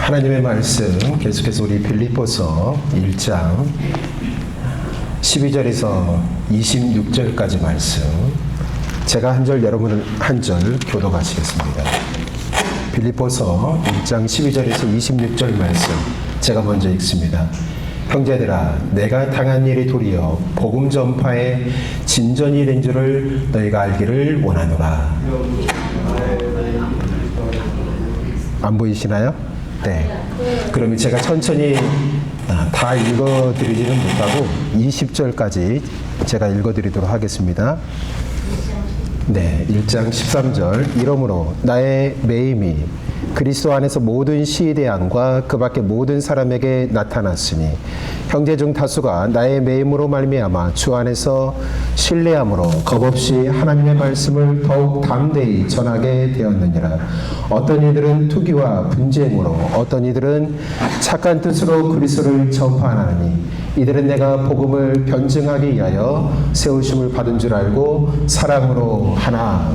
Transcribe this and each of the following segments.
하나님의 말씀 계속해서 우리 빌립보서 1장 12절에서 26절까지 말씀, 제가 한 절 여러분은 한 절 교독하시겠습니다. 빌립보서 1장 12절에서 26절 말씀 제가 먼저 읽습니다. 형제들아, 내가 당한 일이 도리어 복음 전파의 진전이 된 줄을 너희가 알기를 원하노라. 안 보이시나요? 네. 그러면 제가 천천히 다 읽어드리지는 못하고 20절까지 제가 읽어드리도록 하겠습니다. 네, 1장 13절. 이러므로 나의 매임이 그리스도 안에서 모든 시대양과 그 밖의 모든 사람에게 나타났으니 형제 중 다수가 나의 매임으로 말미암아 주 안에서 신뢰함으로 겁없이 하나님의 말씀을 더욱 담대히 전하게 되었느니라. 어떤 이들은 투기와 분쟁으로, 어떤 이들은 착한 뜻으로 그리스도를 전파하나니 이들은 내가 복음을 변증하기 위하여 세우심을 받은 줄 알고 사랑으로 하나.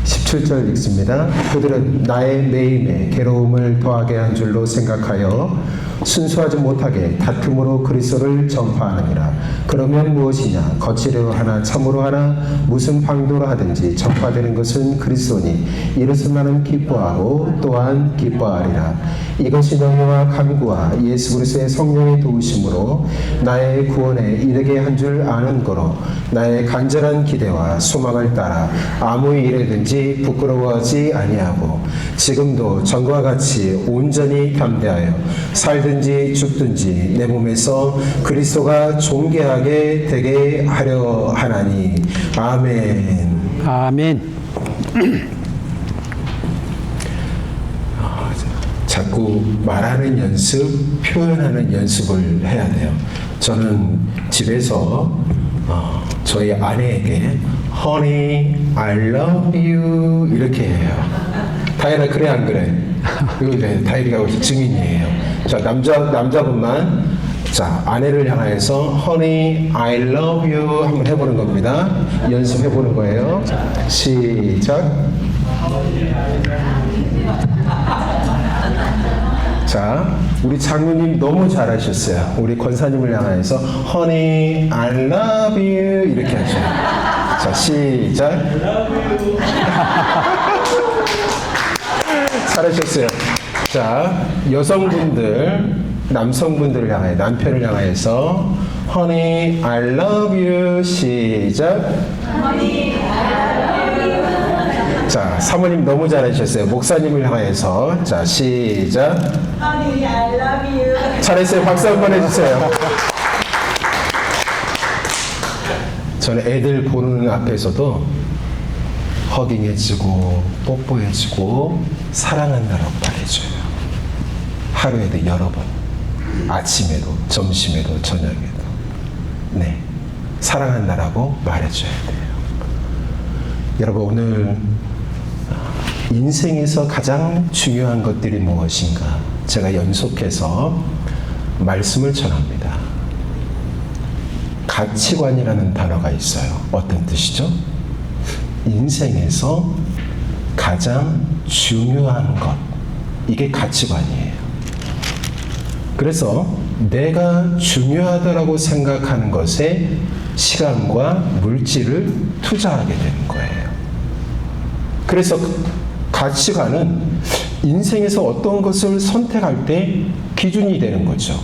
17절 읽습니다. 그들은 나의 매임에 괴로움을 더하게 한 줄로 생각하여 순수하지 못하게 다툼으로 그리스도를 전파하느니라. 그러면 무엇이냐? 거칠어 하나 참으로 하나 무슨 방도로 하든지 전파되는 것은 그리스도니 이것을 나는 기뻐하고 또한 기뻐하리라. 이것이 너희와 간구와 예수 그리스도의 성령의 도우심으로 나의 구원에 이르게 한 줄 아는 거로 나의 간절한 기대와 소망을 따라 아무 일에든지 부끄러워하지 아니하고 지금도 전과 같이 온전히 담대하여 살든지 죽든지 내 몸에서 그리스도가 존귀하게 되게 하려 하나니. 아멘. 아멘. 자꾸 말하는 연습, 표현하는 연습을 해야 돼요. 저는 집에서 저희 아내에게 Honey, I love you 이렇게 해요. 다혜나 그래 안 그래? 그래, 다혜리가 증인이에요. 자, 남자분만 자, 아내를 향해서 Honey, I love you 한번 해보는 겁니다. 연습해보는 거예요. 시작. 자, 우리 장로님 너무 잘하셨어요. 우리 권사님을 향해서 Honey, I love you 이렇게 하셔요. 자, 시작. 잘하셨어요. 자, 여성분들, 남성분들을 향해, 남편을 향해서 Honey, I love you. 시작. Honey, I love you. 자, 사모님 너무 잘하셨어요. 목사님을 향해서 자, 시작. Honey, I love you. 잘했어요. 박수 한번 해주세요. 저는 애들 보는 앞에서도 허깅해주고 뽀뽀해주고 사랑한다라고 말해줘요. 하루에도 여러 번, 아침에도 점심에도 저녁에도. 네, 사랑한다라고 말해줘야 돼요. 여러분, 오늘 인생에서 가장 중요한 것들이 무엇인가 제가 연속해서 말씀을 전합니다. 가치관이라는 단어가 있어요. 어떤 뜻이죠? 인생에서 가장 중요한 것, 이게 가치관이에요. 그래서 내가 중요하다고 생각하는 것에 시간과 물질을 투자하게 되는 거예요. 그래서 가치관은 인생에서 어떤 것을 선택할 때 기준이 되는 거죠.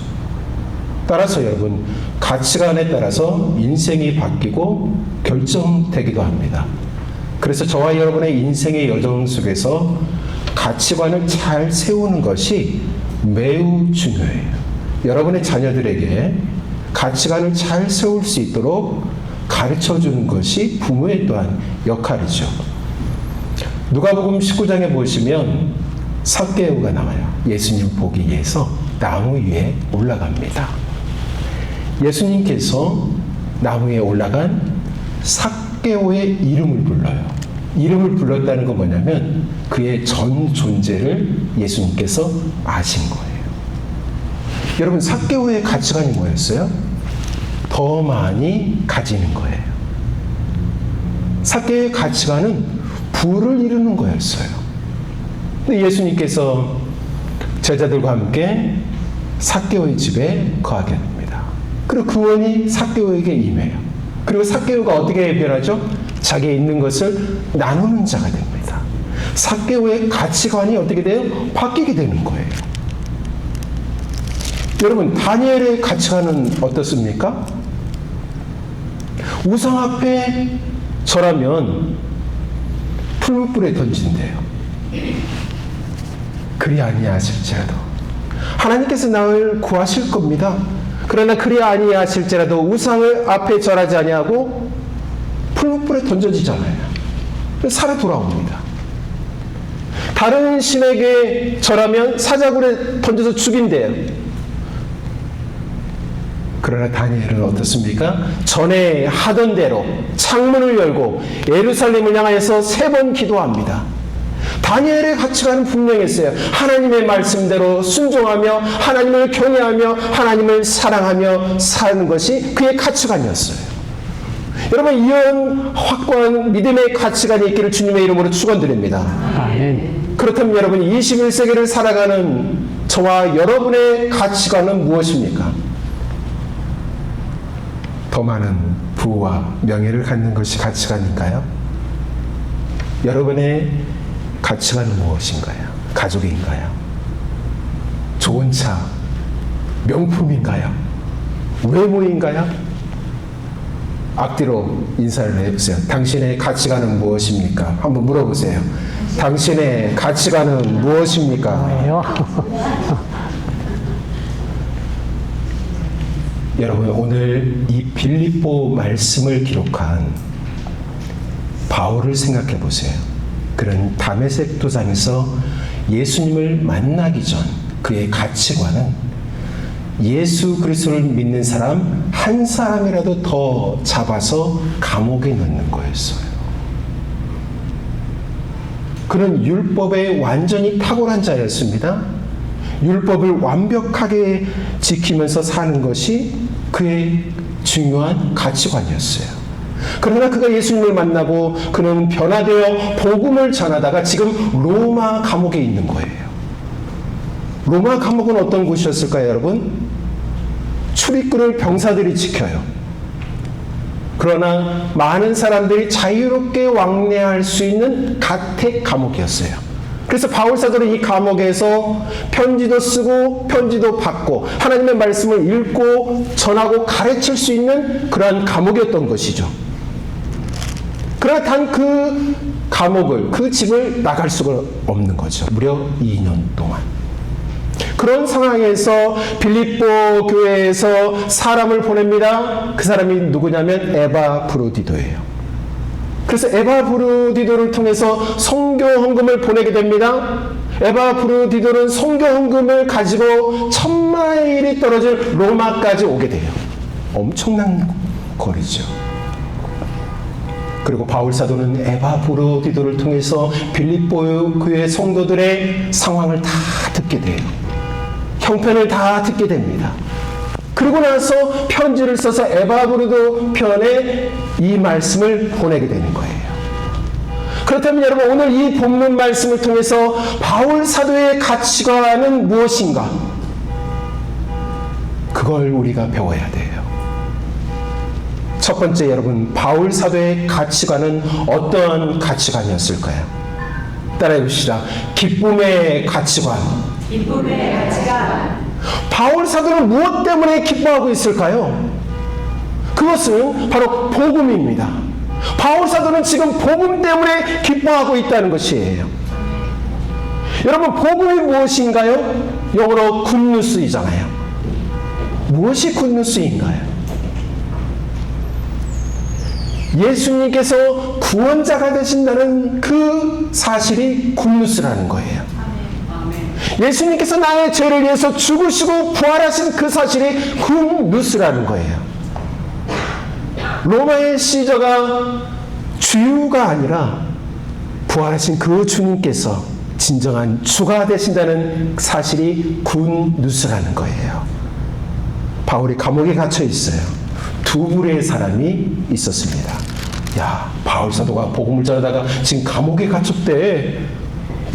따라서 여러분, 가치관에 따라서 인생이 바뀌고 결정되기도 합니다. 그래서 저와 여러분의 인생의 여정 속에서 가치관을 잘 세우는 것이 매우 중요해요. 여러분의 자녀들에게 가치관을 잘 세울 수 있도록 가르쳐주는 것이 부모의 또한 역할이죠. 누가복음 19장에 보시면 삭개오가 나와요. 예수님 보기 위해서 나무 위에 올라갑니다. 예수님께서 나무 위에 올라간 삭개오의 이름을 불러요. 이름을 불렀다는 건 뭐냐면 그의 전 존재를 예수님께서 아신 거예요. 여러분, 삭개오의 가치관이 뭐였어요? 더 많이 가지는 거예요. 삭개오의 가치관은 부를 이루는 거였어요. 근데 예수님께서 제자들과 함께 삭개오의 집에 거하게 됩니다. 그리고 구원이 삭개오에게 임해요. 그리고 삭개오가 어떻게 변하죠? 자기의 있는 것을 나누는 자가 됩니다. 삭개오의 가치관이 어떻게 돼요? 바뀌게 되는 거예요. 여러분, 다니엘의 가치관은 어떻습니까? 우상 앞에 절하면 풀무불에 던진대요. 그리 아니하실지라도 하나님께서 나를 구하실 겁니다. 그러나 그리 아니하실지라도 우상을 앞에 절하지 아니하고 풀무불에 던져지잖아요. 살아 돌아옵니다. 다른 신에게 절하면 사자굴에 던져서 죽인대요. 그러나 다니엘은 어떻습니까? 전에 하던 대로 창문을 열고 예루살렘을 향하여서 3번 기도합니다. 다니엘의 가치관은 분명했어요. 하나님의 말씀대로 순종하며 하나님을 경외하며 하나님을 사랑하며 사는 것이 그의 가치관이었어요. 여러분, 이런 확고한 믿음의 가치관이 있기를 주님의 이름으로 축원드립니다. 아멘. 그렇다면 여러분, 21세기를 살아가는 저와 여러분의 가치관은 무엇입니까? 더 많은 부와 명예를 갖는 것이 가치관인가요? 여러분의 가치관은 무엇인가요? 가족인가요? 좋은 차, 명품인가요? 외모인가요? 앞뒤로 인사를 해보세요. 당신의 가치관은 무엇입니까? 한번 물어보세요. 당신의 가치관은 무엇입니까? 여러분, 오늘 이 빌립보 말씀을 기록한 바울을 생각해 보세요. 그런 다메섹 도상에서 예수님을 만나기 전 그의 가치관은 예수 그리스도를 믿는 사람 한 사람이라도 더 잡아서 감옥에 넣는 거였어요. 그는 율법에 완전히 탁월한 자였습니다. 율법을 완벽하게 지키면서 사는 것이 그의 중요한 가치관이었어요. 그러나 그가 예수님을 만나고 그는 변화되어 복음을 전하다가 지금 로마 감옥에 있는 거예요. 로마 감옥은 어떤 곳이었을까요, 여러분? 출입구를 병사들이 지켜요. 그러나 많은 사람들이 자유롭게 왕래할 수 있는 가택 감옥이었어요. 그래서 바울 사도는 이 감옥에서 편지도 쓰고 편지도 받고 하나님의 말씀을 읽고 전하고 가르칠 수 있는 그러한 감옥이었던 것이죠. 그러나 단 그 감옥을, 그 집을 나갈 수가 없는 거죠. 무려 2년 동안. 그런 상황에서 빌립보 교회에서 사람을 보냅니다. 그 사람이 누구냐면 에바브로디도예요. 그래서 에바브로디도를 통해서 선교 헌금을 보내게 됩니다. 에바브로디도는 선교 헌금을 가지고 1000마일이 떨어진 로마까지 오게 돼요. 엄청난 거리죠. 그리고 바울 사도는 에바브로디도를 통해서 빌립보 교회 성도들의 상황을 다 듣게 돼요. 형편을 다 듣게 됩니다. 그리고 나서 편지를 써서 에바브로도 편에 이 말씀을 보내게 되는 거예요. 그렇다면 여러분, 오늘 이 본문 말씀을 통해서 바울 사도의 가치관은 무엇인가? 그걸 우리가 배워야 돼요. 첫 번째, 여러분, 바울 사도의 가치관은 어떠한 가치관이었을까요? 따라해 봅시다. 기쁨의 가치관. 기쁨의 가치관. 바울 사도는 무엇 때문에 기뻐하고 있을까요? 그것은 바로 복음입니다. 바울 사도는 지금 복음 때문에 기뻐하고 있다는 것이에요. 여러분, 복음이 무엇인가요? 영어로 굿뉴스이잖아요. 무엇이 굿뉴스인가요? 예수님께서 구원자가 되신다는 그 사실이 굿뉴스라는 거예요. 예수님께서 나의 죄를 위해서 죽으시고 부활하신 그 사실이 굿뉴스라는 거예요. 로마의 시저가 주유가 아니라 부활하신 그 주님께서 진정한 주가 되신다는 사실이 굿뉴스라는 거예요. 바울이 감옥에 갇혀 있어요. 두 부류의 사람이 있었습니다. 야, 바울 사도가 복음을 전하다가 지금 감옥에 갇혔대.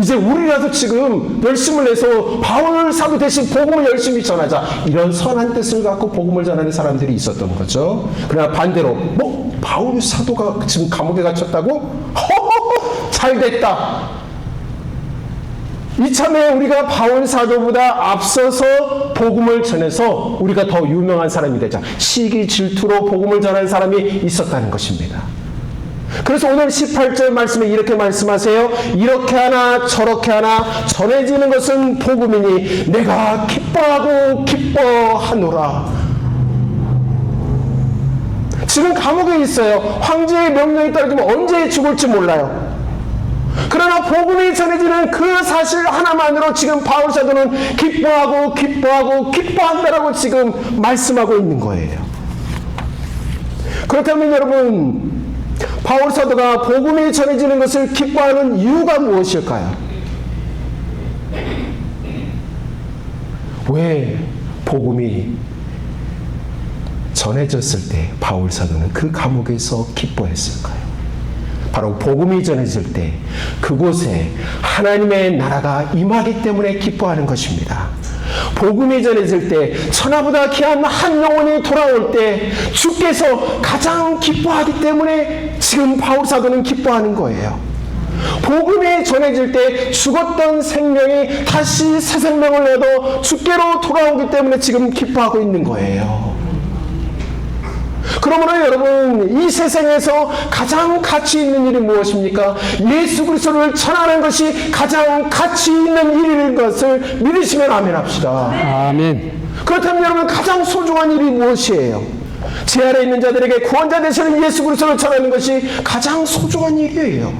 이제 우리라도 지금 열심을 내서 바울 사도 대신 복음을 열심히 전하자, 이런 선한 뜻을 갖고 복음을 전하는 사람들이 있었던 거죠. 그러나 반대로 바울 사도가 지금 감옥에 갇혔다고? 허허허, 잘됐다. 이참에 우리가 바울 사도보다 앞서서 복음을 전해서 우리가 더 유명한 사람이 되자, 시기 질투로 복음을 전하는 사람이 있었다는 것입니다. 그래서 오늘 18절 말씀에 이렇게 말씀하세요. 이렇게 하나 저렇게 하나 전해지는 것은 복음이니 내가 기뻐하고 기뻐하노라. 지금 감옥에 있어요. 황제의 명령이 떨어지면 언제 죽을지 몰라요. 그러나 복음이 전해지는 그 사실 하나만으로 지금 바울 사도는 기뻐하고 기뻐하고 기뻐한다라고 지금 말씀하고 있는 거예요. 그렇다면 여러분, 바울 사도가 복음이 전해지는 것을 기뻐하는 이유가 무엇일까요? 왜 복음이 전해졌을 때 바울 사도는 그 감옥에서 기뻐했을까요? 바로 복음이 전해질 때 그곳에 하나님의 나라가 임하기 때문에 기뻐하는 것입니다. 복음이 전해질 때 천하보다 귀한 한 영혼이 돌아올 때 주께서 가장 기뻐하기 때문에 지금 바울 사도는 기뻐하는 거예요. 복음이 전해질 때 죽었던 생명이 다시 새 생명을 얻어 주께로 돌아오기 때문에 지금 기뻐하고 있는 거예요. 그러므로 여러분, 이 세상에서 가장 가치 있는 일이 무엇입니까? 예수 그리스도를 전하는 것이 가장 가치 있는 일인 것을 믿으시면 아멘 합시다. 아멘. 그렇다면 여러분, 가장 소중한 일이 무엇이에요? 제 아래 있는 자들에게 구원자 되시는 예수 그리스도를 전하는 것이 가장 소중한 일이에요.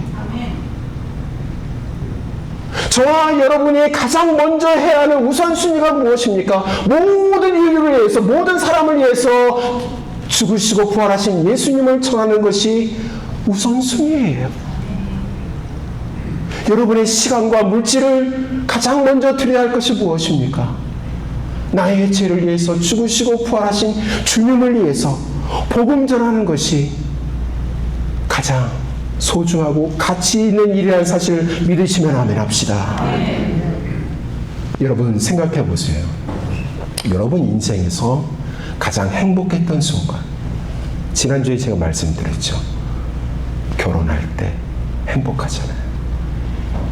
저와 여러분이 가장 먼저 해야 하는 우선순위가 무엇입니까? 모든 인류를 위해서, 모든 사람을 위해서 죽으시고 부활하신 예수님을 전하는 것이 우선순위예요. 여러분의 시간과 물질을 가장 먼저 드려야 할 것이 무엇입니까? 나의 죄를 위해서 죽으시고 부활하신 주님을 위해서 복음 전하는 것이 가장 소중하고 가치 있는 일이라는 사실을 믿으시면 아멘 합시다. 여러분 생각해 보세요. 여러분 인생에서 가장 행복했던 순간, 지난주에 제가 말씀드렸죠. 결혼할 때 행복하잖아요.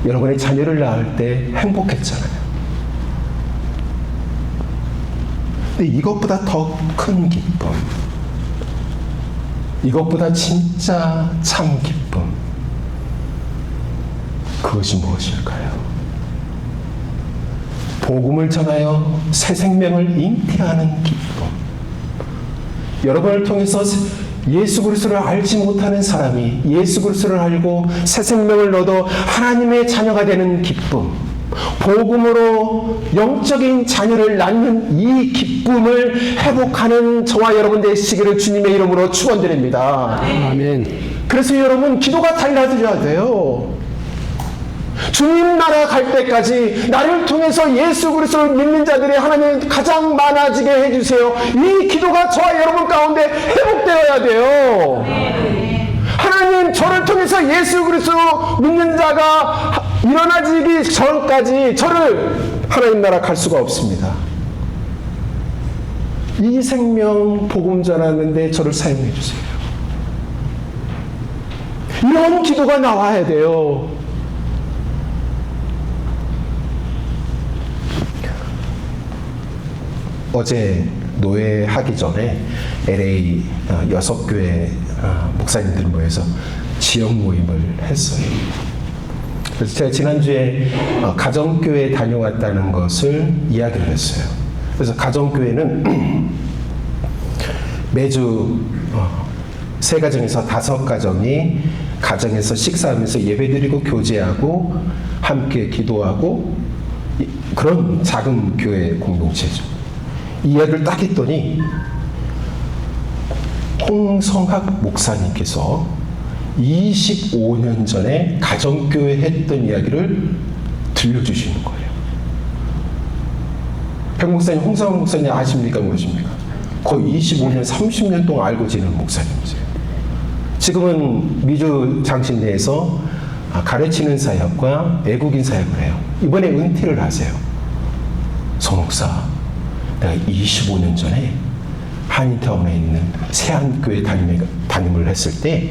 여러분의 자녀를 낳을 때 행복했잖아요. 근데 이것보다 더 큰 기쁨, 이것보다 진짜 참 기쁨, 그것이 무엇일까요? 복음을 전하여 새 생명을 잉태하는 기쁨. 여러분을 통해서 예수 그리스도를 알지 못하는 사람이 예수 그리스도를 알고 새 생명을 얻어 하나님의 자녀가 되는 기쁨, 복음으로 영적인 자녀를 낳는 이 기쁨을 회복하는 저와 여러분 되시기를 주님의 이름으로 축원드립니다. 아멘. 그래서 여러분, 기도가 달라져야 돼요. 주님 나라 갈 때까지 나를 통해서 예수 그리스도를 믿는 자들이 하나님 가장 많아지게 해주세요. 이 기도가 저와 여러분 가운데 회복되어야 돼요. 하나님, 저를 통해서 예수 그리스도 믿는 자가 일어나지기 전까지 저를 하나님 나라 갈 수가 없습니다. 이 생명 복음 전하는데 저를 사용해 주세요. 이런 기도가 나와야 돼요. 어제 노예하기 전에 LA 6교회 목사님들 모여서 지역 모임을 했어요. 그래서 제가 지난주에 가정교회 다녀왔다는 것을 이야기를 했어요. 그래서 가정교회는 매주 세 가정에서 5가정이 가정에서 식사하면서 예배드리고 교제하고 함께 기도하고 그런 작은 교회 공동체죠. 이 이야기를 딱 했더니 홍성학 목사님께서 25년 전에 가정교회 했던 이야기를 들려주시는 거예요. 백 목사님, 홍성학 목사님 아십니까? 모르십니까? 거의 25년, 30년 동안 알고 지내는 목사님이세요. 지금은 미주 장신대에서 가르치는 사역과 애국인 사역을 해요. 이번에 은퇴를 하세요. 송목사, 내가 25년 전에 한인타운에 있는 세안교회 담임을 했을 때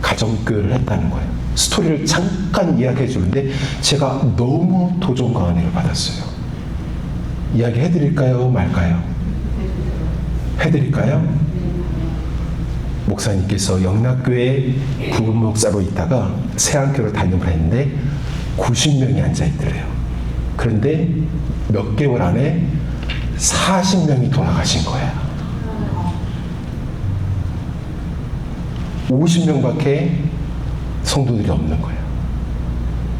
가정교회를 했다는 거예요. 스토리를 잠깐 이야기해 주는데 제가 너무 도전과 은혜를 받았어요. 이야기 해드릴까요? 말까요? 해드릴까요? 목사님께서 영락교회 부목사로 있다가 세안교회를 담임을 했는데 90명이 앉아있더래요. 그런데 몇 개월 안에 40명이 돌아가신 거야. 50명밖에 성도들이 없는 거예요.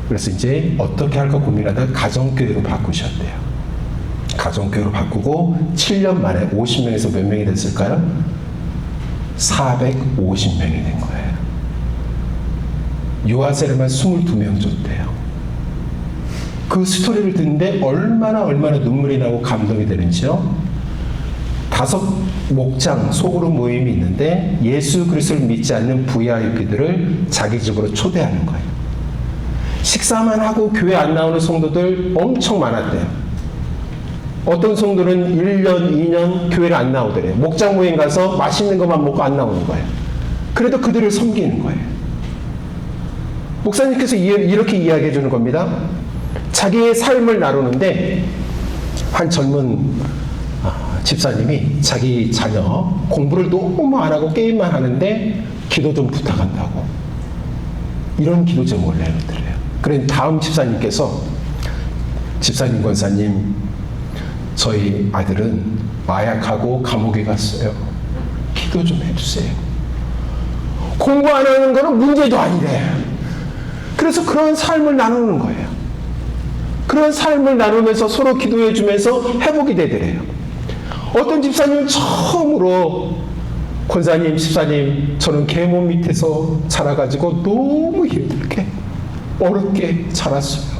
그래서 이제 어떻게 할까 고민하다가 가정교회로 바꾸셨대요. 가정교회로 바꾸고 7년 만에 50명에서 몇 명이 됐을까요? 450명이 된 거예요. 유아세례만 22명 줬대요. 그 스토리를 듣는데 얼마나 눈물이 나고 감동이 되는지요. 5 목장 소그룹 모임이 있는데 예수 그리스도를 믿지 않는 VIP들을 자기 집으로 초대하는 거예요. 식사만 하고 교회 안 나오는 성도들 엄청 많았대요. 어떤 성도는 1년, 2년 교회를 안 나오더래요. 목장 모임 가서 맛있는 것만 먹고 안 나오는 거예요. 그래도 그들을 섬기는 거예요. 목사님께서 이렇게 이야기해 주는 겁니다. 자기의 삶을 나누는데 한 젊은 집사님이 자기 자녀 공부를 너무 안 하고 게임만 하는데 기도 좀 부탁한다고 이런 기도 제목을 내놓더래요. 그래서 다음 집사님께서 집사님 권사님 저희 아들은 마약하고 감옥에 갔어요. 기도 좀 해주세요. 공부 안 하는 거는 문제도 아니래. 그래서 그런 삶을 나누는 거예요. 그런 삶을 나누면서 서로 기도해 주면서 회복이 되더래요. 어떤 집사님은 처음으로 권사님, 집사님 저는 계모 밑에서 자라가지고 너무 힘들게 어렵게 자랐어요.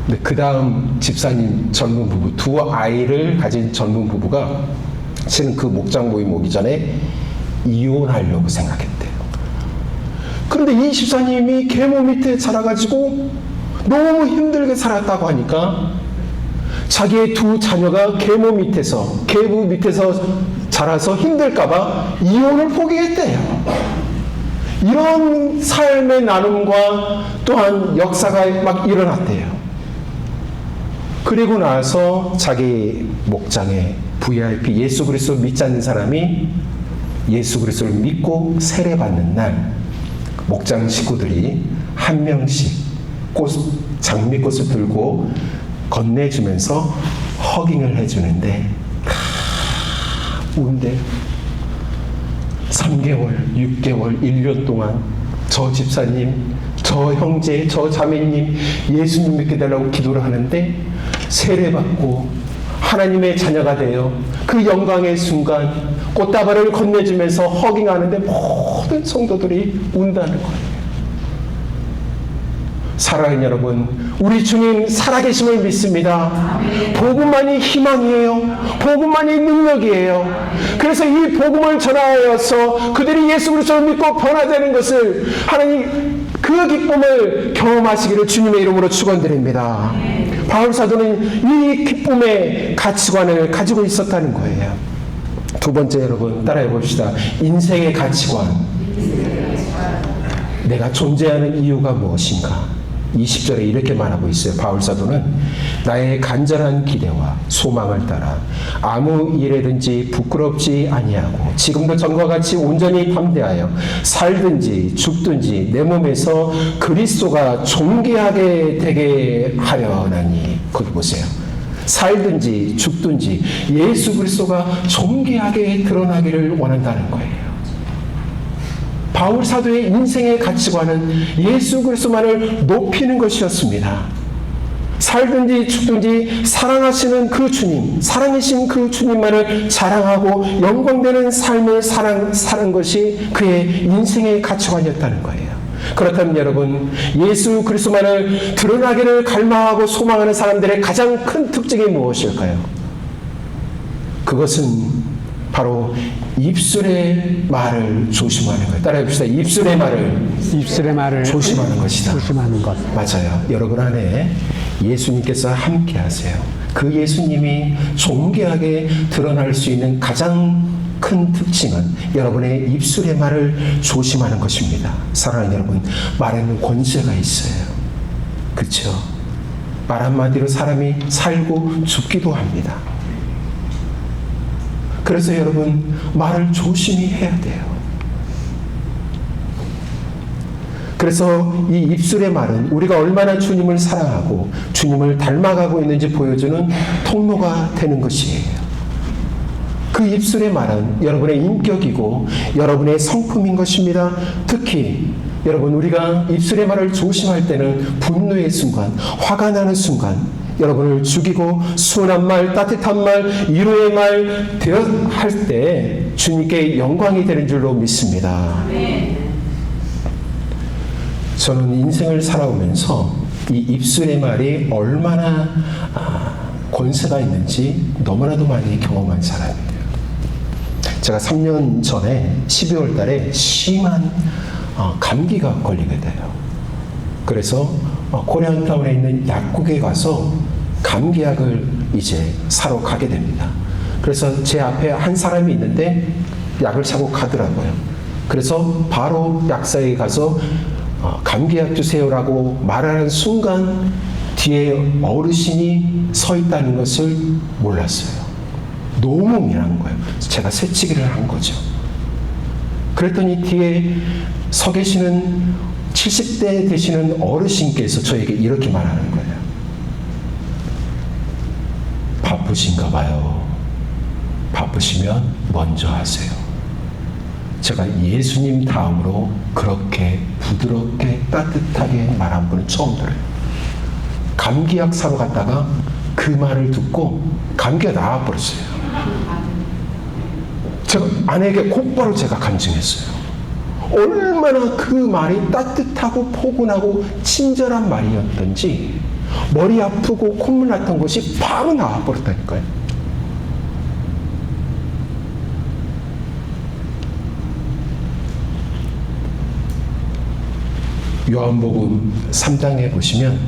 근데 그 다음 집사님 젊은 부부, 2 아이를 가진 젊은 부부가 실은 그 목장 모임 오기 전에 이혼하려고 생각했대요. 그런데 이 집사님이 계모 밑에 자라가지고 너무 힘들게 살았다고 하니까 자기의 2 자녀가 계모 밑에서 자라서 힘들까봐 이혼을 포기했대요. 이런 삶의 나눔과 또한 역사가 막 일어났대요. 그리고 나서 자기 목장에 VIP 예수 그리스도 믿지 않는 사람이 예수 그리스도를 믿고 세례받는 날 목장 식구들이 한 명씩 장미꽃을 들고 건네주면서 허깅을 해주는데 다 운대요. 3개월, 6개월, 1년 동안 저 집사님, 저 형제, 저 자매님 예수님 믿게 달라고 기도를 하는데 세례받고 하나님의 자녀가 되어 그 영광의 순간 꽃다발을 건네주면서 허깅하는데 모든 성도들이 운다는 거예요. 사랑하는 여러분, 우리 주님 살아계심을 믿습니다. 복음만이 희망이에요. 복음만이 능력이에요. 그래서 이 복음을 전하여서 그들이 예수 그리스도를 믿고 변화되는 것을 하나님 그 기쁨을 경험하시기를 주님의 이름으로 축원드립니다. 바울 사도는 이 기쁨의 가치관을 가지고 있었다는 거예요. 2번째 여러분 따라해 봅시다. 인생의 가치관. 내가 존재하는 이유가 무엇인가? 20절에 이렇게 말하고 있어요. 바울 사도는 나의 간절한 기대와 소망을 따라 아무 일에든지 부끄럽지 아니하고 지금도 전과 같이 온전히 담대하여 살든지 죽든지 내 몸에서 그리스도가 존귀하게 되게 하려나니. 거기 보세요. 살든지 죽든지 예수 그리스도가 존귀하게 드러나기를 원한다는 거예요. 바울 사도의 인생의 가치관은 예수 그리스도만을 높이는 것이었습니다. 살든지 죽든지 사랑하시는 그 주님, 사랑이신 그 주님만을 자랑하고 영광되는 삶을 사는 것이 그의 인생의 가치관이었다는 거예요. 그렇다면 여러분, 예수 그리스도만을 드러나기를 갈망하고 소망하는 사람들의 가장 큰 특징이 무엇일까요? 그것은 바로 입술의 말을 조심하는 거예요. 따라해 봅시다. 입술의 말을 조심하는 것이다. 조심하는 것. 맞아요. 여러분 안에 예수님께서 함께 하세요. 그 예수님이 존귀하게 드러날 수 있는 가장 큰 특징은 여러분의 입술의 말을 조심하는 것입니다. 사랑하는 여러분, 말에는 권세가 있어요. 그렇죠? 말 한마디로 사람이 살고 죽기도 합니다. 그래서 여러분, 말을 조심히 해야 돼요. 그래서 이 입술의 말은 우리가 얼마나 주님을 사랑하고 주님을 닮아가고 있는지 보여주는 통로가 되는 것이에요. 그 입술의 말은 여러분의 인격이고 여러분의 성품인 것입니다. 특히 여러분, 우리가 입술의 말을 조심할 때는 분노의 순간, 화가 나는 순간, 여러분을 죽이고 순한 말, 따뜻한 말, 위로의 말 되어 할 때 주님께 영광이 되는 줄로 믿습니다. 저는 인생을 살아오면서 이 입술의 말이 얼마나 권세가 있는지 너무나도 많이 경험한 사람이에요. 제가 3년 전에 12월 달에 심한 감기가 걸리게 돼요. 그래서 코리안타운에 있는 약국에 가서 감기약을 이제 사러 가게 됩니다. 그래서 제 앞에 한 사람이 있는데 약을 사고 가더라고요. 그래서 바로 약사에 가서 감기약 주세요라고 말하는 순간 뒤에 어르신이 서 있다는 것을 몰랐어요. 너무 미안한 거예요. 제가 새치기를 한 거죠. 그랬더니 뒤에 서 계시는 70대 되시는 어르신께서 저에게 이렇게 말하는 거예요. 바쁘신가 봐요. 바쁘시면 먼저 하세요. 제가 예수님 다음으로 그렇게 부드럽게 따뜻하게 말한 분은 처음 들어요. 감기약 사러 갔다가 그 말을 듣고 감기가 나와버렸어요. 제가 아내에게 곧바로 제가 간증했어요. 얼마나 그 말이 따뜻하고 포근하고 친절한 말이었던지 머리 아프고 콧물 났던 것이 바로 나와버렸다니까요. 요한복음 3장에 보시면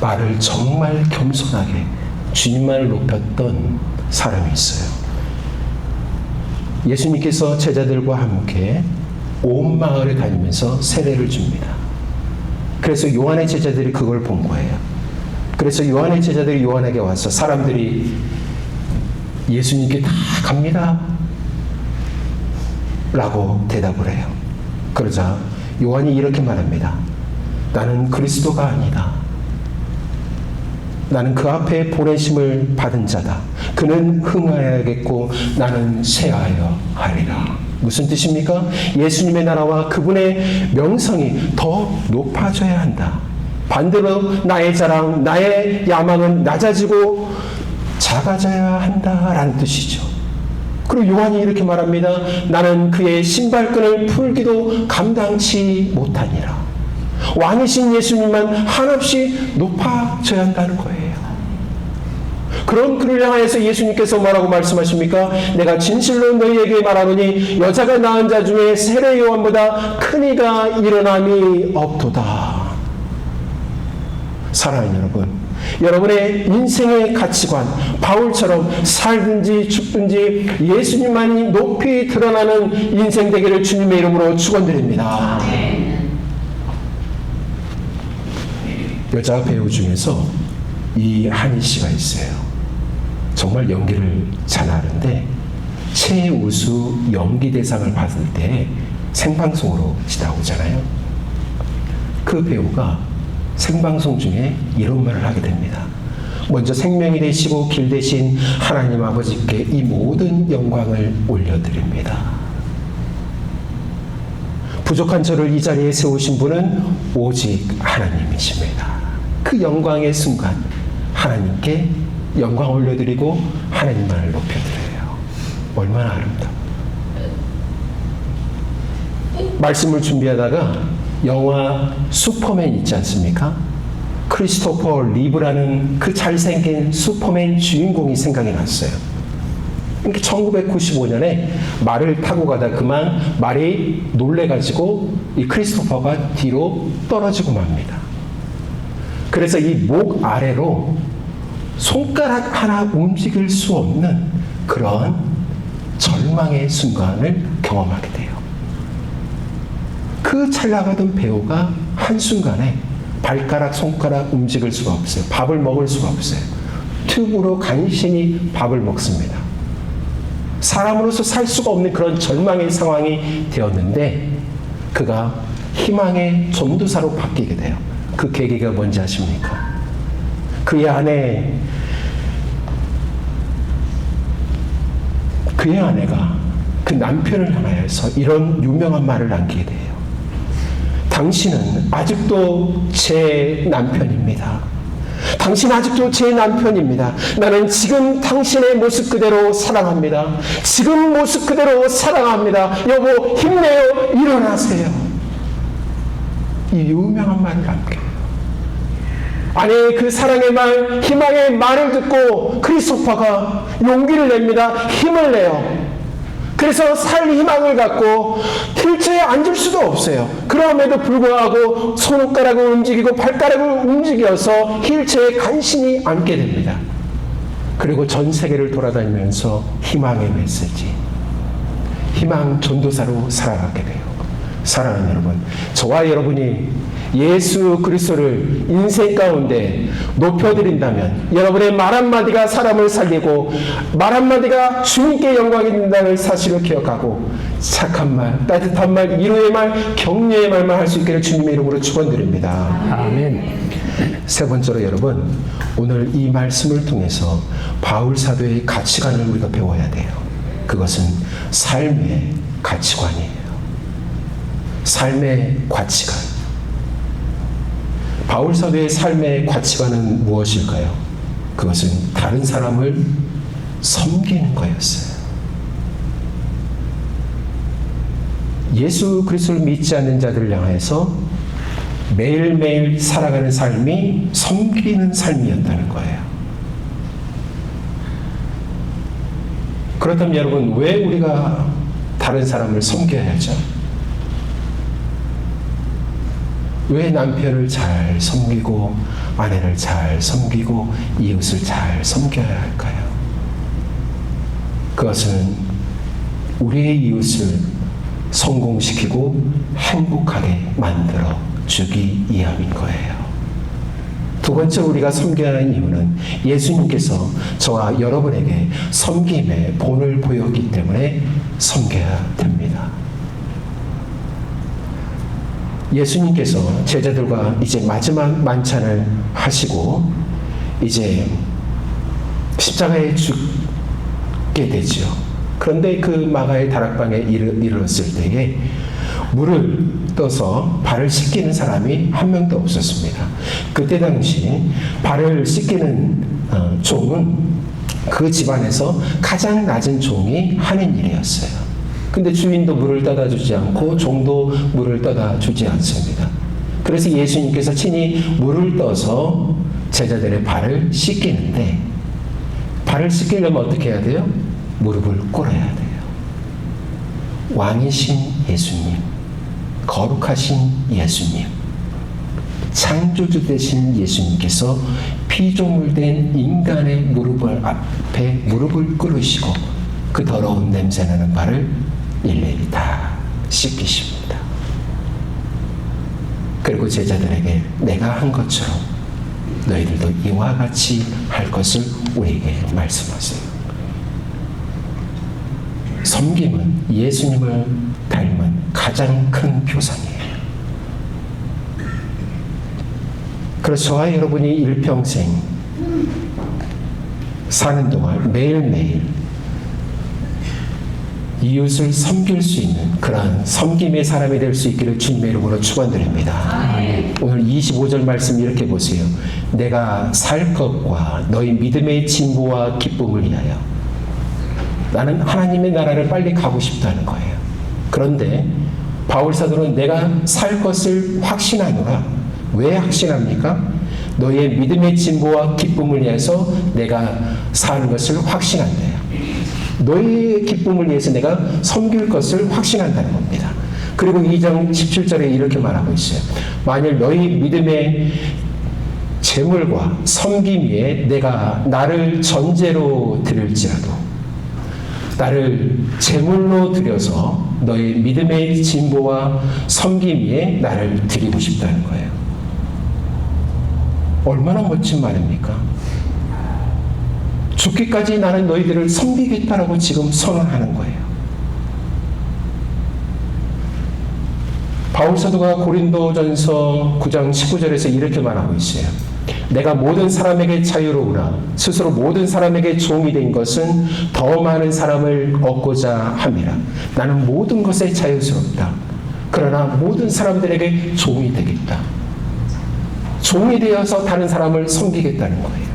말을 정말 겸손하게 주님만을 높였던 사람이 있어요. 예수님께서 제자들과 함께 온 마을에 다니면서 세례를 줍니다. 그래서 요한의 제자들이 그걸 본 거예요. 그래서 요한의 제자들이 요한에게 와서 사람들이 예수님께 다 갑니다 라고 대답을 해요. 그러자 요한이 이렇게 말합니다. 나는 그리스도가 아니다. 나는 그 앞에 보내심을 받은 자다. 그는 흥하여야겠고 나는 쇠하여 하리라. 무슨 뜻입니까? 예수님의 나라와 그분의 명성이 더 높아져야 한다. 반대로 나의 자랑, 나의 야망은 낮아지고 작아져야 한다라는 뜻이죠. 그리고 요한이 이렇게 말합니다. 나는 그의 신발끈을 풀기도 감당치 못하니라. 왕이신 예수님만 한없이 높아져야 한다는 거예요. 그런 그를 향해서 예수님께서 뭐라고 말씀하십니까? 내가 진실로 너희에게 말하노니 여자가 낳은 자 중에 세례 요한보다 큰 이가 일어남이 없도다. 사랑하는 여러분, 여러분의 인생의 가치관, 바울처럼 살든지 죽든지 예수님만이 높이 드러나는 인생 되기를 주님의 이름으로 축원드립니다. 여자 배우 중에서 이 한희 씨가 있어요. 정말 연기를 잘하는데 최우수 연기대상을 받을 때 생방송으로 나오잖아요. 그 배우가 생방송 중에 이런 말을 하게 됩니다. 먼저 생명이 되시고 길 되신 하나님 아버지께 이 모든 영광을 올려드립니다. 부족한 저를 이 자리에 세우신 분은 오직 하나님이십니다. 그 영광의 순간 하나님께 영광 올려드리고 하나님만을 높여드려요. 얼마나 아름다워. 말씀을 준비하다가 영화 슈퍼맨 있지 않습니까? 크리스토퍼 리브라는 그 잘생긴 슈퍼맨 주인공이 생각이 났어요. 그러니까 1995년에 말을 타고 가다 그만 말이 놀래가지고 이 크리스토퍼가 뒤로 떨어지고 맙니다. 그래서 이 목 아래로 손가락 하나 움직일 수 없는 그런 절망의 순간을 경험하게 돼요. 그 잘 나가던 배우가 한순간에 발가락, 손가락 움직일 수가 없어요. 밥을 먹을 수가 없어요. 튜브로 간신히 밥을 먹습니다. 사람으로서 살 수가 없는 그런 절망의 상황이 되었는데 그가 희망의 전도사로 바뀌게 돼요. 그 계기가 뭔지 아십니까? 그의 아내가 그 남편을 향하여서 이런 유명한 말을 남기게 돼요. 당신은 아직도 제 남편입니다. 당신 아직도 제 남편입니다. 나는 지금 당신의 모습 그대로 사랑합니다. 지금 모습 그대로 사랑합니다. 여보, 힘내요. 일어나세요. 이 유명한 말을 남겨요. 아내의 그 사랑의 말, 희망의 말을 듣고 크리스토퍼가 용기를 냅니다. 힘을 내요. 그래서 살 희망을 갖고 휠체어에 앉을 수도 없어요. 그럼에도 불구하고 손가락을 움직이고 발가락을 움직여서 휠체어에 간신히 앉게 됩니다. 그리고 전 세계를 돌아다니면서 희망의 메시지, 희망 전도사로 살아가게 돼요. 사랑하는 여러분, 저와 여러분이 예수 그리스도를 인생 가운데 높여드린다면 여러분의 말 한마디가 사람을 살리고 말 한마디가 주님께 영광이 된다는 사실을 기억하고 착한 말, 따뜻한 말, 위로의 말, 격려의 말만 할 수 있기를 주님의 이름으로 축원드립니다. 아멘. 세 번째로 여러분, 오늘 이 말씀을 통해서 바울 사도의 가치관을 우리가 배워야 돼요. 그것은 삶의 가치관이에요. 삶의 가치관. 바울 사도의 삶의 가치관은 무엇일까요? 그것은 다른 사람을 섬기는 거였어요. 예수 그리스도를 믿지 않는 자들을 향해서 매일매일 살아가는 삶이 섬기는 삶이었다는 거예요. 그렇다면 여러분, 왜 우리가 다른 사람을 섬겨야 하죠? 왜 남편을 잘 섬기고 아내를 잘 섬기고 이웃을 잘 섬겨야 할까요? 그것은 우리의 이웃을 성공시키고 행복하게 만들어 주기 위함인 거예요. 두 번째 우리가 섬겨야 하는 이유는 예수님께서 저와 여러분에게 섬김의 본을 보였기 때문에 섬겨야 됩니다. 예수님께서 제자들과 이제 마지막 만찬을 하시고 이제 십자가에 죽게 되죠. 그런데 그 마가의 다락방에 이르렀을 때에 물을 떠서 발을 씻기는 사람이 한 명도 없었습니다. 그때 당시 발을 씻기는 종은 그 집안에서 가장 낮은 종이 하는 일이었어요. 근데 주인도 물을 떠다 주지 않고 종도 물을 떠다 주지 않습니다. 그래서 예수님께서 친히 물을 떠서 제자들의 발을 씻기는데, 발을 씻기려면 어떻게 해야 돼요? 무릎을 꿇어야 돼요. 왕이신 예수님, 거룩하신 예수님, 창조주 되신 예수님께서 피조물된 인간의 무릎을 앞에 무릎을 꿇으시고 그 더러운 냄새나는 발을 일일이 다 씻기십니다. 그리고 제자들에게 내가 한 것처럼 너희들도 이와 같이 할 것을 우리에게 말씀하세요. 섬김은 예수님을 닮은 가장 큰 표상이에요. 그래서 저와 여러분이 일평생 사는 동안 매일매일 이웃을 섬길 수 있는 그러한 섬김의 사람이 될 수 있기를 주님의 이름으로 축원드립니다. 오늘 25절 말씀 이렇게 보세요. 내가 살 것과 너희 믿음의 진보와 기쁨을 위하여. 나는 하나님의 나라를 빨리 가고 싶다는 거예요. 그런데 바울 사도는 내가 살 것을 확신하노라. 왜 확신합니까? 너희의 믿음의 진보와 기쁨을 위해서 내가 사는 것을 확신한대요. 너희의 기쁨을 위해서 내가 섬길 것을 확신한다는 겁니다. 그리고 2장 17절에 이렇게 말하고 있어요. 만일 너희 믿음의 재물과 섬김 위에 내가 나를 전제로 드릴지라도, 나를 제물로 드려서 너의 믿음의 진보와 섬김 위에 나를 드리고 싶다는 거예요. 얼마나 멋진 말입니까? 죽기까지 나는 너희들을 섬기겠다라고 지금 선언하는 거예요. 바울 사도가 고린도전서 9장 19절에서 이렇게 말하고 있어요. 내가 모든 사람에게 자유로우나 스스로 모든 사람에게 종이 된 것은 더 많은 사람을 얻고자 함이라. 나는 모든 것에 자유스럽다. 그러나 모든 사람들에게 종이 되겠다. 종이 되어서 다른 사람을 섬기겠다는 거예요.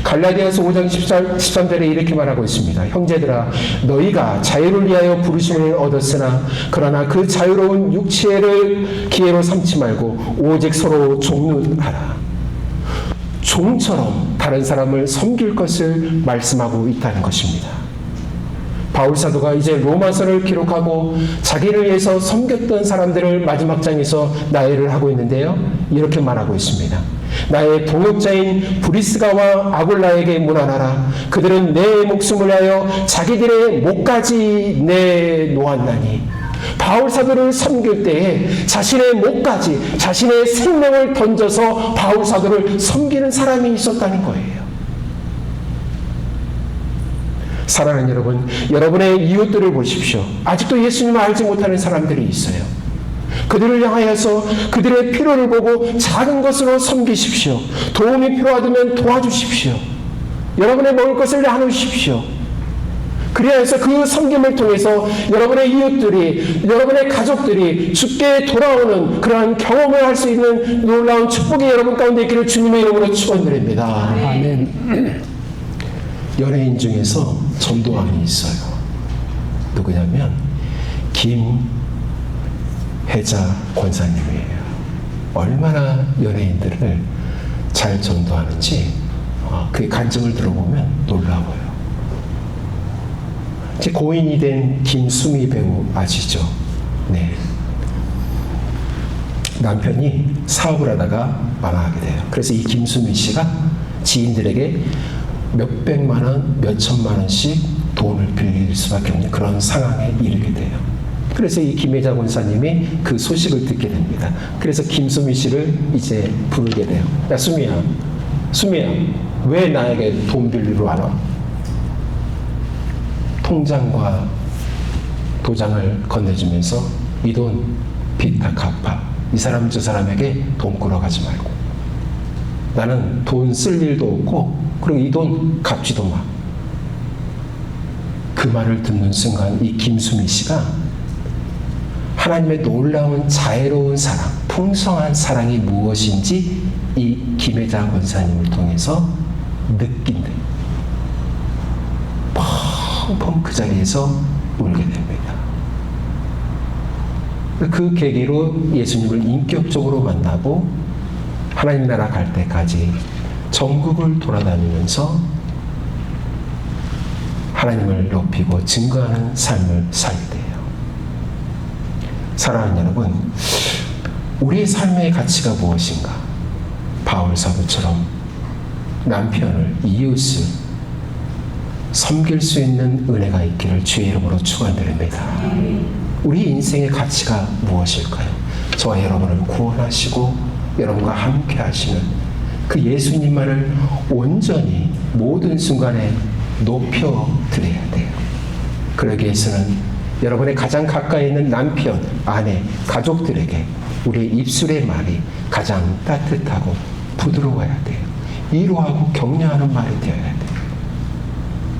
갈라디아서 5장 13절에 이렇게 말하고 있습니다. 형제들아, 너희가 자유를 위하여 부르심을 얻었으나 그러나 그 자유로운 육체를 기회로 삼지 말고 오직 서로 종륜하라. 종처럼 다른 사람을 섬길 것을 말씀하고 있다는 것입니다. 바울 사도가 이제 로마서를 기록하고 자기를 위해서 섬겼던 사람들을 마지막 장에서 나열을 하고 있는데요. 이렇게 말하고 있습니다. 나의 동역자인 브리스가와 아굴라에게 문안하라. 그들은 내 목숨을 위하여 자기들의 목까지 내놓았나니. 바울 사도를 섬길 때에 자신의 목까지, 자신의 생명을 던져서 바울 사도를 섬기는 사람이 있었다는 거예요. 사랑하는 여러분, 여러분의 이웃들을 보십시오. 아직도 예수님을 알지 못하는 사람들이 있어요. 그들을 향하여서 그들의 필요를 보고 작은 것으로 섬기십시오. 도움이 필요하다면 도와주십시오. 여러분의 먹을 것을 나누십시오. 그래야 해서 그 섬김을 통해서 여러분의 이웃들이, 여러분의 가족들이 주께 돌아오는 그러한 경험을 할 수 있는 놀라운 축복이 여러분 가운데 있기를 주님의 이름으로 축원드립니다. 아멘. 연예인 중에서 전도왕이 있어요. 누구냐면 김혜자 권사님이에요. 얼마나 연예인들을 잘 전도하는지 그 간증을 들어보면 놀라워요. 이제 고인이 된 김수미 배우 아시죠? 네. 남편이 사업을 하다가 망하게 돼요. 그래서 이 김수미 씨가 지인들에게 몇백만 원, 몇천만 원씩 돈을 빌릴 수밖에 없는 그런 상황에 이르게 돼요. 그래서 이 김혜자 권사님이 그 소식을 듣게 됩니다. 그래서 김수미 씨를 이제 부르게 돼요. 야, 수미야, 왜 나에게 돈 빌리러 안 와? 통장과 도장을 건네주면서 이 돈 빚 다 갚아. 이 사람 저 사람에게 돈 끌어가지 말고. 나는 돈 쓸 일도 없고 그리고 이 돈 갚지도 마. 그 말을 듣는 순간 이 김수미 씨가 하나님의 놀라운 자애로운 사랑, 풍성한 사랑이 무엇인지 이 김혜자 권사님을 통해서 느낀대. 펑펑 그 자리에서 울게 됩니다. 그 계기로 예수님을 인격적으로 만나고 하나님 나라 갈 때까지 전국을 돌아다니면서 하나님을 높이고 증거하는 삶을 살게 돼요. 사랑하는 여러분, 우리의 삶의 가치가 무엇인가? 바울 사도처럼 남편을, 이웃을 섬길 수 있는 은혜가 있기를 주의 이름으로 축원드립니다. 우리 인생의 가치가 무엇일까요? 저와 여러분을 구원하시고 여러분과 함께 하시는 그 예수님만을 온전히 모든 순간에 높여드려야 돼요. 그러기 위해서는 여러분의 가장 가까이 있는 남편, 아내, 가족들에게 우리의 입술의 말이 가장 따뜻하고 부드러워야 돼요. 위로하고 격려하는 말이 되어야 돼요.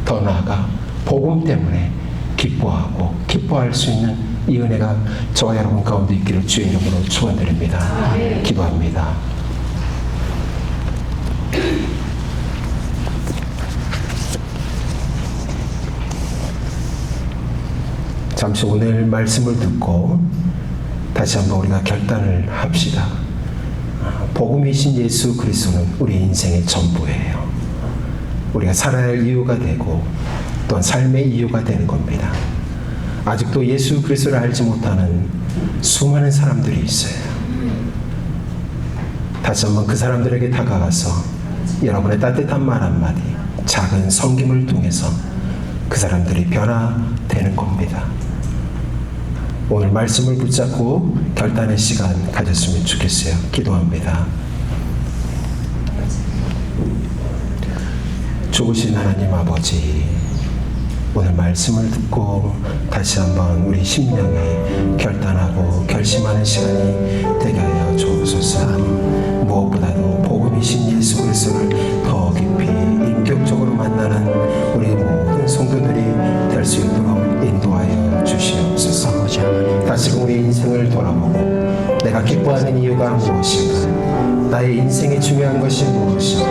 더 나아가 복음 때문에 기뻐하고 기뻐할 수 있는 이 은혜가 저와 여러분 가운데 있기를 주의 이름으로 축원드립니다. 기도합니다. 잠시 오늘 말씀을 듣고 다시 한번 우리가 결단을 합시다. 복음이신 예수 그리스도는 우리 인생의 전부예요. 우리가 살아야 할 이유가 되고 또한 삶의 이유가 되는 겁니다. 아직도 예수 그리스도를 알지 못하는 수많은 사람들이 있어요. 다시 한번 그 사람들에게 다가가서 여러분의 따뜻한 말 한마디, 작은 섬김을 통해서 그 사람들이 변화되는 겁니다. 오늘 말씀을 붙잡고 결단의 시간 가졌으면 좋겠어요. 기도합니다. 좋으신 하나님 아버지, 오늘 말씀을 듣고 다시 한번 우리 심령에 결단하고 결심하는 시간이 되게 하여 주옵소서. 무엇보다도 복음이신 예수 그리스도를 더 깊이 인격적으로 만나는 우리 모든 성도들이 될 수 있도록 인도하여 주시옵소서. 다시금 우리 인생을 돌아보고 내가 기뻐하는 이유가 무엇인가, 나의 인생이 중요한 것이 무엇인가,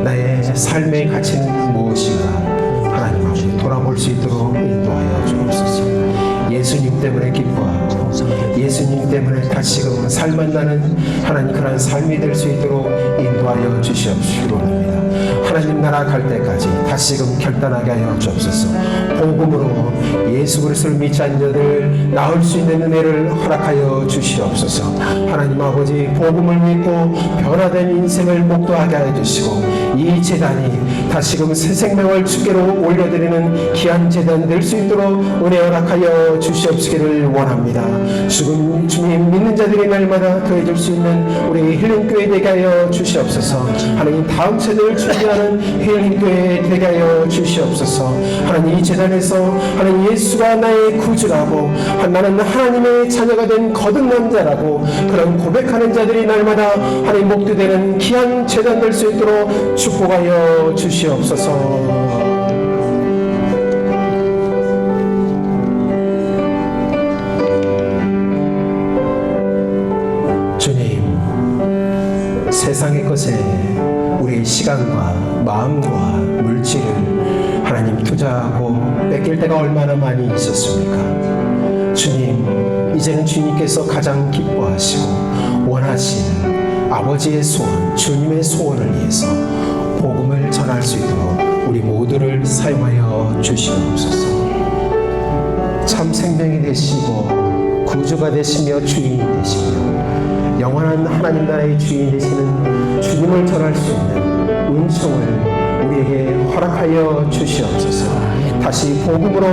나의 삶의 가치는 무엇인가, 하나님 아버지 돌아볼 수 있도록 인도하여 주옵소서. 예수님 때문에 기뻐하고 예수님 때문에 다시금 살만나는 하나님 그러한 삶이 될 수 있도록 인도하여 주시옵시기 원합니다. 하나님 나라 갈 때까지 다시금 결단하게 하여 주옵소서. 복음으로 예수 그리스도를 믿지 않는 자들 나을 수 있는 은혜를 허락하여 주시옵소서. 하나님 아버지 복음을 믿고 변화된 인생을 목도하게 하여 주시고 이 재단이 다시금 새 생명을 주께로 올려드리는 귀한 재단 될 수 있도록 은혜 허락하여 주시옵시기를 원합니다. 죽은 주님 믿는 자들이 날마다 더해질 수 있는 우리 힐링교회 되게 하여 주시옵소서. 하나님 다음 세대를 준비하는 힐링교회 되게 하여 주시옵소서. 하나님 이 재단에서 하나님 예수가 나의 구주라고, 나는 하나님의 자녀가 된 거듭난 자라고 그런 고백하는 자들이 날마다 하나님 목도되는 귀한 재단 될 수 있도록 축복하여 주시옵소서. 주님, 세상의 것에 우리의 시간과 마음과 물질을 하나님 투자하고 뺏길 때가 얼마나 많이 있었습니까? 주님, 이제는 주님께서 가장 기뻐하시고 원하시는 아버지의 소원, 주님의 소원을 위해서 복음을 전할 수 있도록 우리 모두를 사용하여 주시옵소서. 참 생명이 되시고 구주가 되시며 주인이 되시며 영원한 하나님 나라의 주인 되시는 주님을 전할 수 있는 은총을 우리에게 허락하여 주시옵소서. 다시 복음으로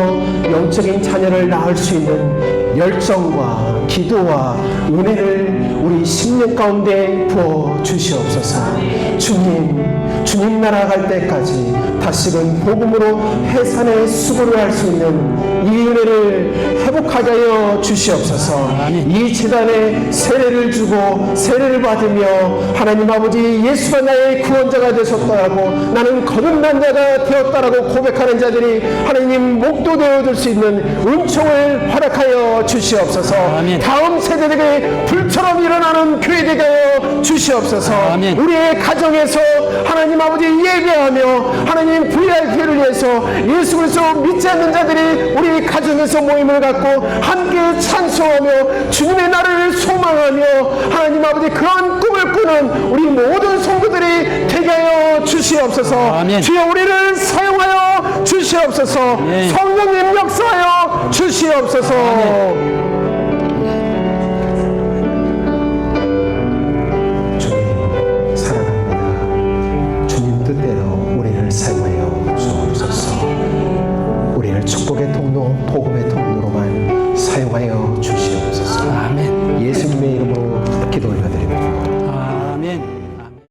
영적인 자녀를 낳을 수 있는 열정과 기도와 은혜를 우리 심령 가운데 부어 주시옵소서. 주님 나라 갈 때까지 다시금 복음으로 해산의 수고를 할 수 있는 이 은혜를 회복하게 하여 주시옵소서. 이 재단에 세례를 주고 세례를 받으며 하나님 아버지 예수가 나의 구원자가 되셨다라고, 나는 거듭난 자가 되었다라고 고백하는 자들이 하나님 목도 되어줄 수 있는 은총을 허락하여 주시옵소서. 다음 세대들에게 불처럼 일어나는 교회 되게 하여 주시옵소서. 우리의 가정에서 하나님 아버지 예배하며 하나님 VIP를 위해서 예수 그리스도 믿지 않는 자들이 우리 가정에서 모임을 갖고 함께 찬송하며 주님의 나라를 소망하며 하나님 아버지 그런 꿈을 꾸는 우리 모든 성도들이 되게 하여 주시옵소서. 주여 우리를 사용하여 주시옵소서. 성령님 역사하여 주시옵소서.